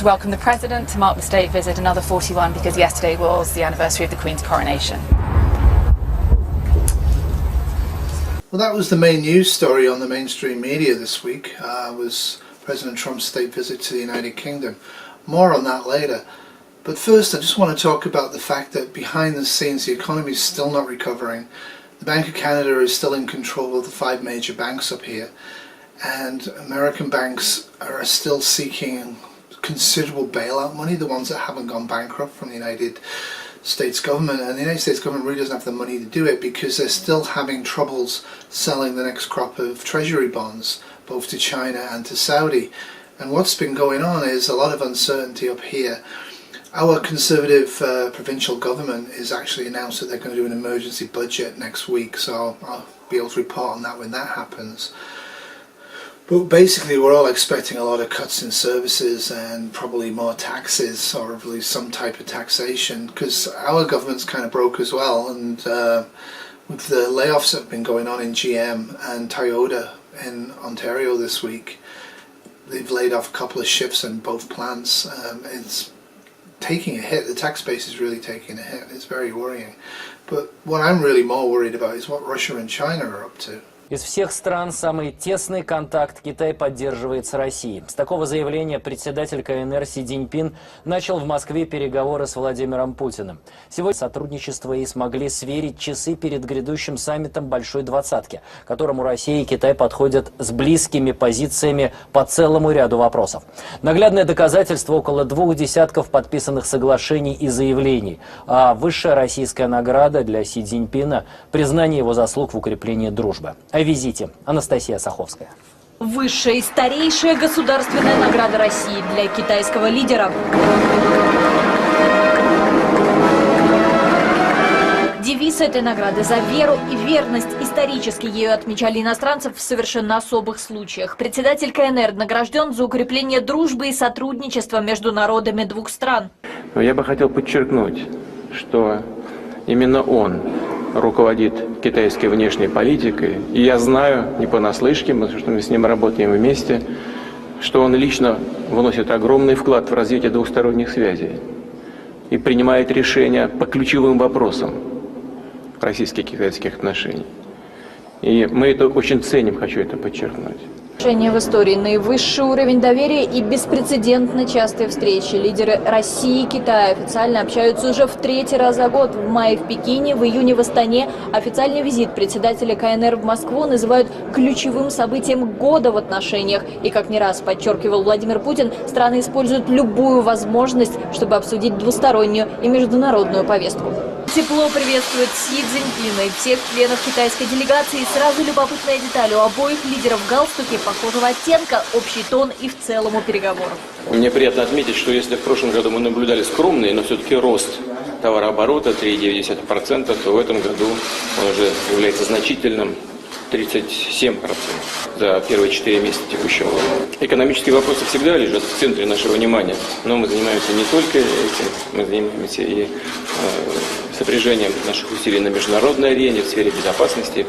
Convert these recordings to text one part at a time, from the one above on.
to welcome the President to mark the state visit, another 41 because yesterday was the anniversary of the Queen's coronation. Well, that was the main news story on the mainstream media this week, was President Trump's state visit to the United Kingdom. More on that later. But first I just want to talk about the fact that behind the scenes the economy is still not recovering. The Bank of Canada is still in control of the 5 major banks up here, and American banks are still seeking considerable bailout money, the ones that haven't gone bankrupt, from the United States government. And the United States government really doesn't have the money to do it because they're still having troubles selling the next crop of treasury bonds, both to China and to Saudi. And what's been going on is a lot of uncertainty up here. Our Conservative provincial government is actually announced that they're going to do an emergency budget next week, so I'll be able to report on that when that happens. But basically we're all expecting a lot of cuts in services and probably more taxes, or at least some type of taxation, because our government's kind of broke as well. And with the layoffs that have been going on in GM and Toyota in Ontario this week, they've laid off a couple of shifts in both plants. It's taking a hit. The tax base is really taking a hit. It's very worrying. But what I'm really more worried about is what Russia and China are up to. Из всех стран самый тесный контакт Китай поддерживает с Россией. С такого заявления председатель КНР Си Цзиньпин начал в Москве переговоры с Владимиром Путиным. Сегодня сотрудничество и смогли сверить часы перед грядущим саммитом Большой Двадцатки, к которому Россия и Китай подходят с близкими позициями по целому ряду вопросов. Наглядное доказательство — около 2 десятков подписанных соглашений и заявлений. А высшая российская награда для Си Цзиньпина — признание его заслуг в укреплении дружбы. О визите Анастасия Саховская. Высшая и старейшая государственная награда России для китайского лидера. Девиз этой награды «За веру и верность». Исторически ею отмечали иностранцев в совершенно особых случаях. Председатель КНР награжден за укрепление дружбы и сотрудничества между народами 2 стран. Я бы хотел подчеркнуть, что именно он руководит китайской внешней политикой. И я знаю, не понаслышке, потому что мы с ним работаем вместе, что он лично вносит огромный вклад в развитие двусторонних связей и принимает решения по ключевым вопросам российско-китайских отношений. И мы это очень ценим, хочу это подчеркнуть. В истории наивысший уровень доверия и беспрецедентно частые встречи. Лидеры России и Китая официально общаются уже в 3-й раз за год. В мае в Пекине, в июне в Астане. Официальный визит председателя КНР в Москву называют ключевым событием года в отношениях. И, как не раз подчеркивал Владимир Путин, страны используют любую возможность, чтобы обсудить двустороннюю и международную повестку. Тепло приветствует Си Цзиньпина и всех членов китайской делегации. И сразу любопытная деталь: у обоих лидеров галстуки похожего оттенка, общий тон и в целом у переговоров. Мне приятно отметить, что если в прошлом году мы наблюдали скромный, но все-таки рост товарооборота 3,9%, то в этом году он уже является значительным, 37% за первые 4 месяца текущего года. Экономические вопросы всегда лежат в центре нашего внимания, но мы занимаемся не только этим, мы занимаемся и сопряжением наших усилий на международной арене в сфере безопасности,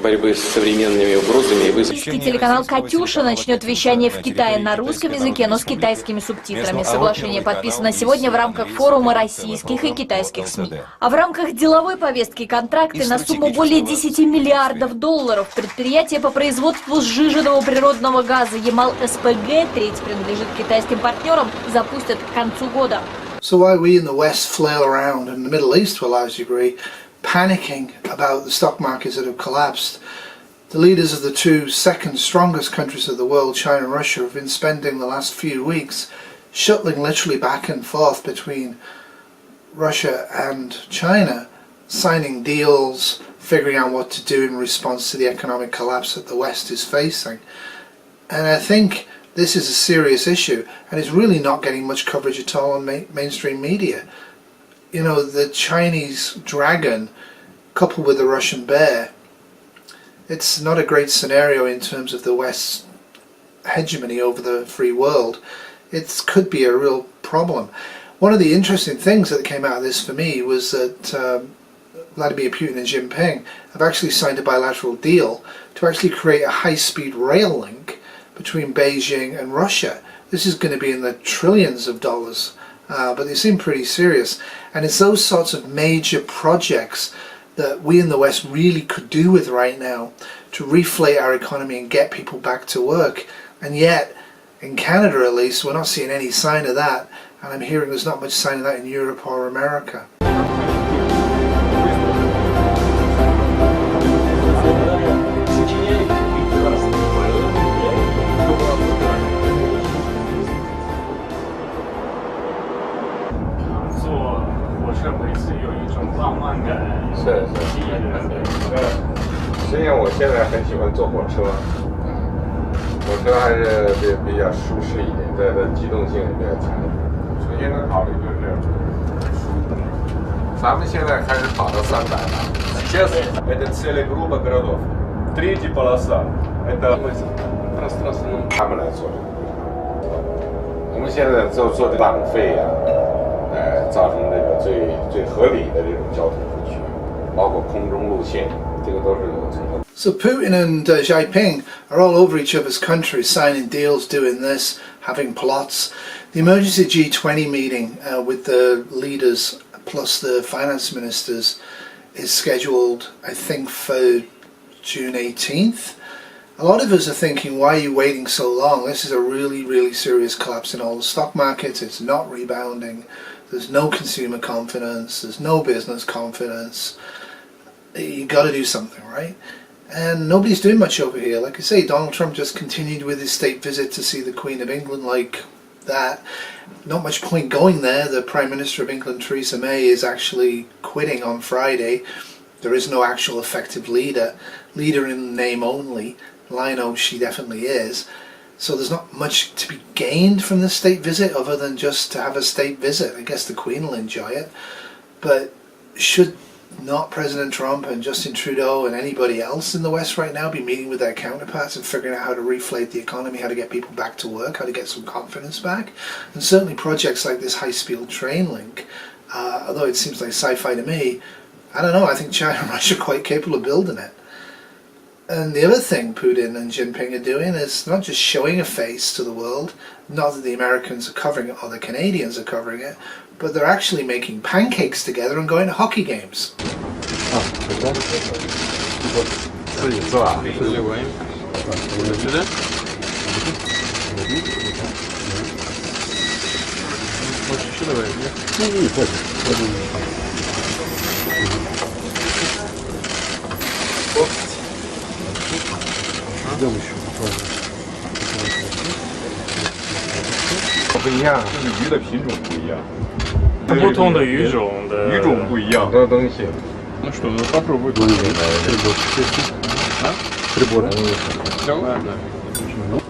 борьбы с современными угрозами и вызовами. Телеканал «Катюша» начнет вещание в Китае на русском языке, но с китайскими субтитрами. Соглашение подписано сегодня в рамках форума российских и китайских СМИ. А в рамках деловой повестки контракты на сумму более 10 миллиардов долларов. Предприятие по производству сжиженного природного газа Ямал-СПГ, треть принадлежит китайским партнерам, запустят к концу года. So while we in the West flail around, and the Middle East to a large degree, panicking about the stock markets that have collapsed, the leaders of the 2 second strongest countries of the world, China and Russia, have been spending the last few weeks shuttling literally back and forth between Russia and China, signing deals, figuring out what to do in response to the economic collapse that the West is facing. And I think this is a serious issue, and it's really not getting much coverage at all on mainstream media. You know, the Chinese dragon coupled with the Russian bear, it's not a great scenario in terms of the West's hegemony over the free world. It could be a real problem. One of the interesting things that came out of this for me was that Vladimir Putin and Xi Jinping have actually signed a bilateral deal to actually create a high-speed rail link between Beijing and Russia. This is going to be in the trillions of dollars, but they seem pretty serious. And it's those sorts of major projects that we in the West really could do with right now to reflate our economy and get people back to work. And yet, in Canada at least, we're not seeing any sign of that. And I'm hearing there's not much sign of that in Europe or America.实际上我现在很喜欢坐火车，火车还是比较舒适一点，在它机动性也比较强。首先的考虑就是咱们现在开始跑到300了。Сейчас это целая группа городов. Третья полоса это пространство他们来做这个规划。我们现在做这浪费啊，造成这个最合理的这种交通服区，包括空中路线，这个都是有成本。So Putin and Xi Jinping are all over each other's countries, signing deals, doing this, having plots. The emergency G20 meeting with the leaders plus the finance ministers is scheduled, I think, for June 18th. A lot of us are thinking, why are you waiting so long? This is a really, really serious collapse in all the stock markets. It's not rebounding. There's no consumer confidence. There's no business confidence. You got to do something, right? And nobody's doing much over here. Like I say, Donald Trump just continued with his state visit to see the Queen of England like that. Not much point going there. The Prime Minister of England, Theresa May, is actually quitting on Friday. There is no actual effective leader. Leader in name only. Lionel, she definitely is. So there's not much to be gained from the state visit other than just to have a state visit. I guess the Queen will enjoy it. But should not President Trump and Justin Trudeau and anybody else in the West right now be meeting with their counterparts and figuring out how to reflate the economy, how to get people back to work, how to get some confidence back? And certainly projects like this high-speed train link, although it seems like sci-fi to me, I don't know, I think China and Russia are quite capable of building it. And the other thing Putin and Jinping are doing is not just showing a face to the world, not that the Americans are covering it or the Canadians are covering it, but they're actually making pancakes together and going to hockey games. Ну что, ну попробуй. Прибор.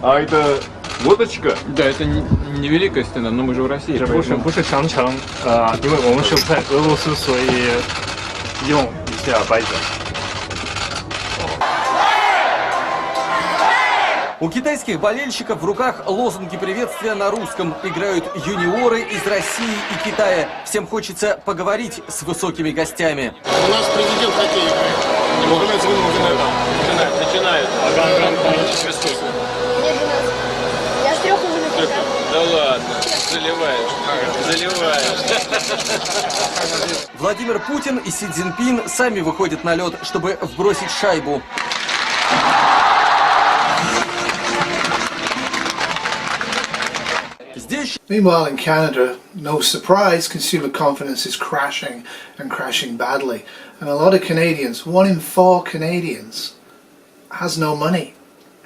А это водочка? Да, это невеликая стена, но мы же в России. 不是长城，因为我们是在俄罗斯，所以用一下白酒。 У китайских болельщиков в руках лозунги приветствия на русском. Играют юниоры из России и Китая. Всем хочется поговорить с высокими гостями. У нас президент хоккея играет. Начинает. Я с 3 уже. Да ладно, заливаешь. Владимир Путин и Си Цзиньпин сами выходят на лед, чтобы вбросить шайбу. Meanwhile in Canada, no surprise, consumer confidence is crashing and crashing badly. And a lot of Canadians, 1 in 4 Canadians, has no money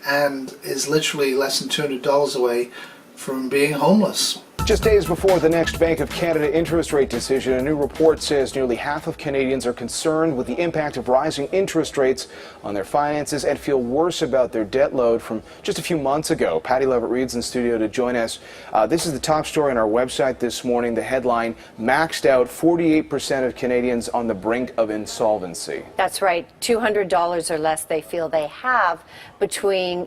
and is literally less than $200 away from being homeless. Just days before the next Bank of Canada interest rate decision, a new report says nearly half of Canadians are concerned with the impact of rising interest rates on their finances and feel worse about their debt load from just a few months ago. Patty Levitt-Reed's in studio to join us. This is the top story on our website this morning. The headline, maxed out, 48% of Canadians on the brink of insolvency. That's right. $200 or less they feel they have between,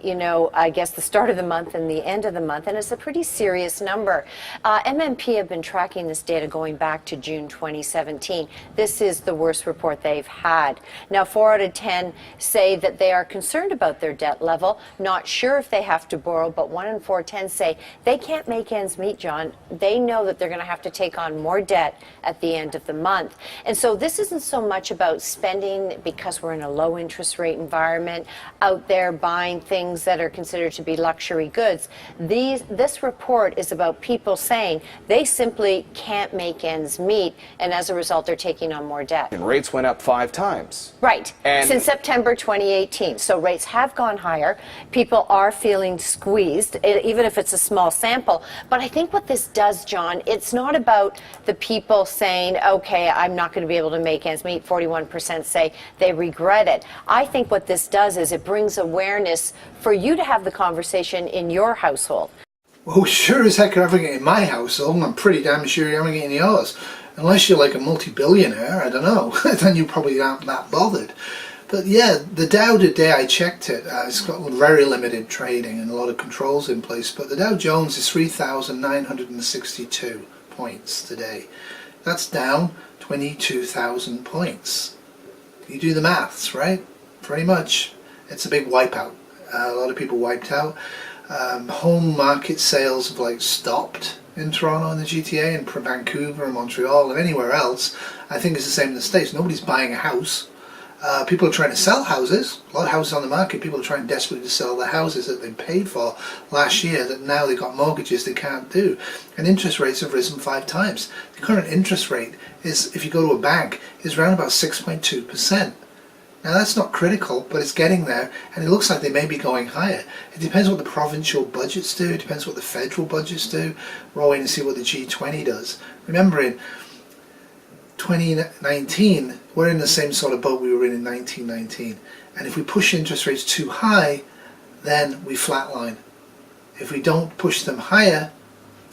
I guess the start of the month and the end of the month. And it's a pretty serious number. MMP have been tracking this data going back to June 2017. This is the worst report they've had. Now, 4 out of 10 say that they are concerned about their debt level, not sure if they have to borrow, but 1 in 4 10 say they can't make ends meet, John. They know that they're going to have to take on more debt at the end of the month. And so this isn't so much about spending because we're in a low interest rate environment, out there buying things that are considered to be luxury goods. This report is about people saying they simply can't make ends meet, and as a result, they're taking on more debt. And rates went up 5 times. Right, And since September 2018. So rates have gone higher. People are feeling squeezed, even if it's a small sample. But I think what this does, John, it's not about the people saying, okay, I'm not going to be able to make ends meet. 41% say they regret it. I think what this does is it brings awareness for you to have the conversation in your household. Well, sure as heck you're having it in my household, and I'm pretty damn sure you're having it in yours. Unless you're like a multi-billionaire, I don't know, then you probably aren't that bothered. But yeah, the Dow today, I checked it, it's got very limited trading and a lot of controls in place, but the Dow Jones is 3,962 points today. That's down 22,000 points. You do the maths, right? Pretty much. It's a big wipeout. A lot of people wiped out. Home market sales have like stopped in Toronto and the GTA and Vancouver and Montreal and anywhere else. I think it's the same in the States. Nobody's buying a house. People are trying to sell houses. A lot of houses on the market. People are trying desperately to sell their houses that they paid for last year that now they've got mortgages they can't do. And interest rates have risen 5 times. The current interest rate is, if you go to a bank, is around about 6.2%. Now that's not critical, but it's getting there, and it looks like they may be going higher. It depends what the provincial budgets do, it depends what the federal budgets do. We're all waiting to see what the G20 does. Remember, in 2019, we're in the same sort of boat we were in 1919. And if we push interest rates too high, then we flatline. If we don't push them higher,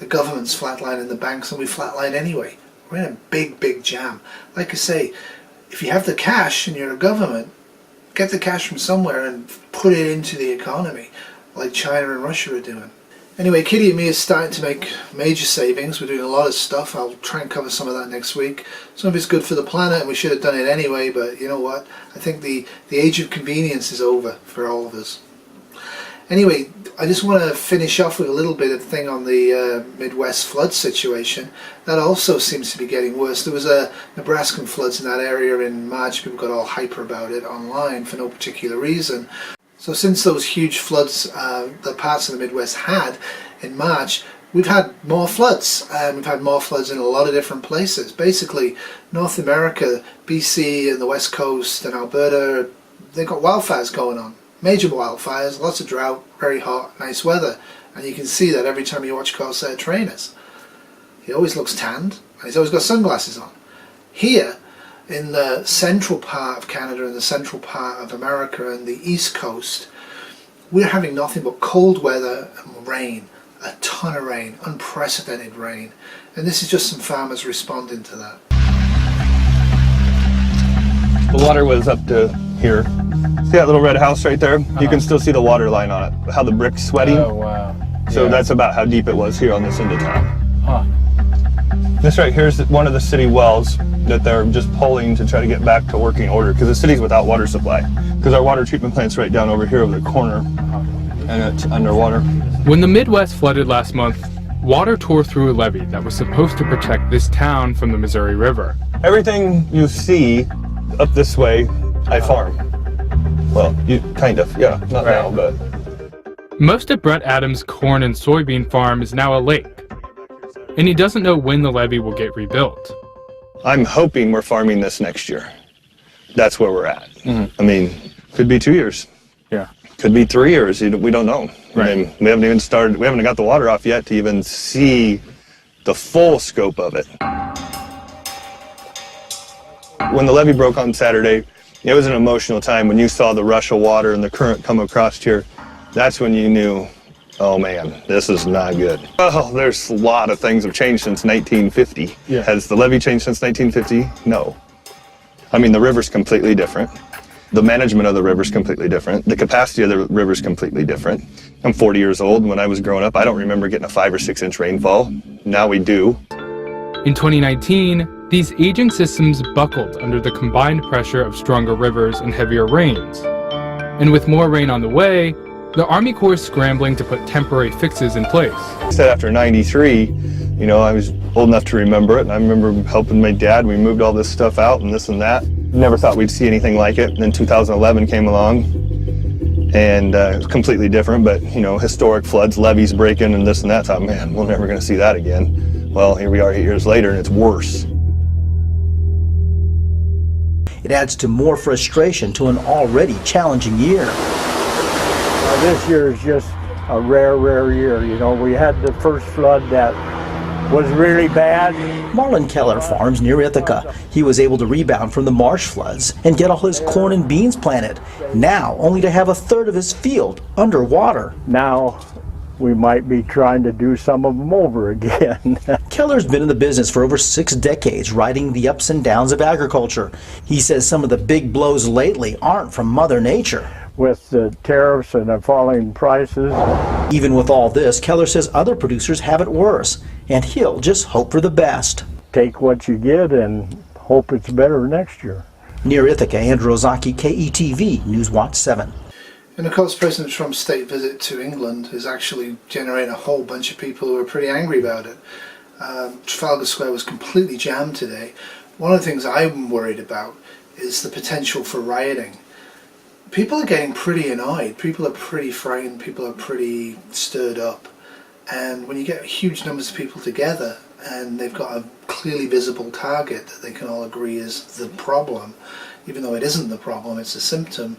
the government's flatlining the banks, and we flatline anyway. We're in a big, big jam. Like I say, if you have the cash and you're a government, get the cash from somewhere and put it into the economy, like China and Russia are doing. Anyway, Kitty and me is starting to make major savings. We're doing a lot of stuff. I'll try and cover some of that next week. Some of it's good for the planet, and we should have done it anyway, but you know what? I think the age of convenience is over for all of us. Anyway, I just want to finish off with a little bit of thing on the Midwest flood situation. That also seems to be getting worse. There was a Nebraskan floods in that area in March. People got all hyper about it online for no particular reason. So since those huge floods that parts of the Midwest had in March, we've had more floods. We've had more floods in a lot of different places. Basically, North America, BC and the West Coast and Alberta, they've got wildfires going on. Major wildfires, lots of drought, very hot, nice weather. And you can see that every time you watch Corsair trainers. He always looks tanned, and he's always got sunglasses on. Here, in the central part of Canada and the central part of America and the East Coast, we're having nothing but cold weather and rain. A ton of rain, unprecedented rain. And this is just some farmers responding to that. The water was up to here. See that little red house right there? You can still see the water line on it, how the brick's sweating. Oh, wow. So Yeah. that's about how deep it was here on this end of town. Huh. This right here is one of the city wells that they're just pulling to try to get back to working order, because the city's without water supply. Because our water treatment plant's right down over here over the corner, and it's underwater. When the Midwest flooded last month, water tore through a levee that was supposed to protect this town from the Missouri River. Everything you see up this way, I farm. Well, you kind of, yeah, not now, but. Most of Brett Adams' corn and soybean farm is now a lake, and he doesn't know when the levee will get rebuilt. I'm hoping we're farming this next year. That's where we're at. I mean, could be 2 years. Yeah. Could be 3 years. We don't know. Right. I mean, we haven't even started. We haven't got the water off yet to even see the full scope of it. When the levee broke on Saturday, it was an emotional time. When you saw the rush of water and the current come across here, that's when you knew, oh man, this is not good. Well, there's a lot of things have changed since 1950. Yeah. Has the levee changed since 1950? No. I mean, the river's completely different. The management of the river's completely different. The capacity of the river's completely different. I'm 40 years old. When I was growing up, I don't remember getting a 5 or 6 inch rainfall. Now we do. In 2019, these aging systems buckled under the combined pressure of stronger rivers and heavier rains. And with more rain on the way, the Army Corps is scrambling to put temporary fixes in place. I said after 93, you know, I was old enough to remember it, and I remember helping my dad. We moved all this stuff out and this and that. Never thought we'd see anything like it. And then 2011 came along, and it was completely different, but, you know, historic floods, levees breaking and this and that. I thought, man, we're never going to see that again. Well, here we are 8 years later, and it's worse. It adds to more frustration to an already challenging year. This year is just a rare year. You know, we had the first flood that was really bad. Marlon Keller farms near Ithaca. He was able to rebound from the marsh floods and get all his corn and beans planted. Now, only to have a third of his field underwater. Now, we might be trying to do some of them over again. Keller's been in the business for over 6 decades, riding the ups and downs of agriculture. He says some of the big blows lately aren't from Mother Nature. With the tariffs and the falling prices. Even with all this, Keller says other producers have it worse, and he'll just hope for the best. Take what you get and hope it's better next year. Near Ithaca, Andrew Ozaki, KETV, Newswatch 7. And of course, President Trump's state visit to England is actually generating a whole bunch of people who are pretty angry about it. Trafalgar Square was completely jammed today. One of the things I'm worried about is the potential for rioting. People are getting pretty annoyed, people are pretty frightened, people are pretty stirred up. And when you get huge numbers of people together and they've got a clearly visible target that they can all agree is the problem, even though it isn't the problem, it's a symptom,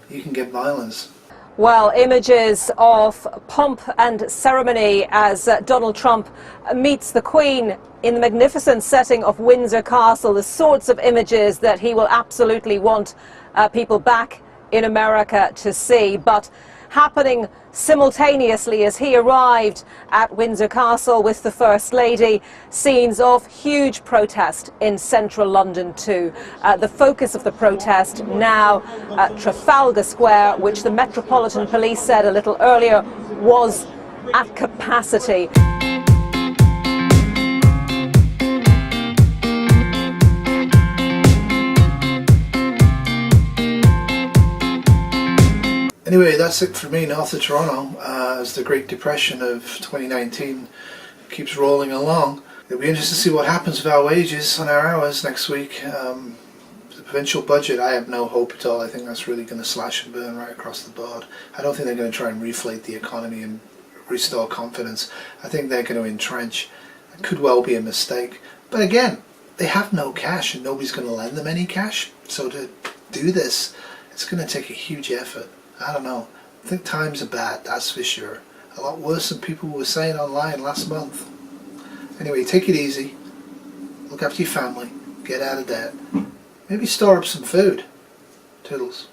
you can get violence. Well, images of pomp and ceremony as Donald Trump meets the Queen in the magnificent setting of Windsor Castle, the sorts of images that he will absolutely want people back in America to see, but happening simultaneously as he arrived at Windsor Castle with the First Lady, scenes of huge protest in central London too. The focus of the protest now at Trafalgar Square, which the Metropolitan Police said a little earlier was at capacity. Anyway, that's it for me north of Toronto, as the Great Depression of 2019 keeps rolling along. It'll be interesting to see what happens with our wages and our hours next week. The provincial budget, I have no hope at all. I think that's really going to slash and burn right across the board. I don't think they're going to try and reflate the economy and restore confidence. I think they're going to entrench. It could well be a mistake. But again, they have no cash and nobody's going to lend them any cash. So to do this, it's going to take a huge effort. I don't know. I think times are bad, that's for sure. A lot worse than people were saying online last month. Anyway, take it easy. Look after your family. Get out of debt. Maybe store up some food. Toodles.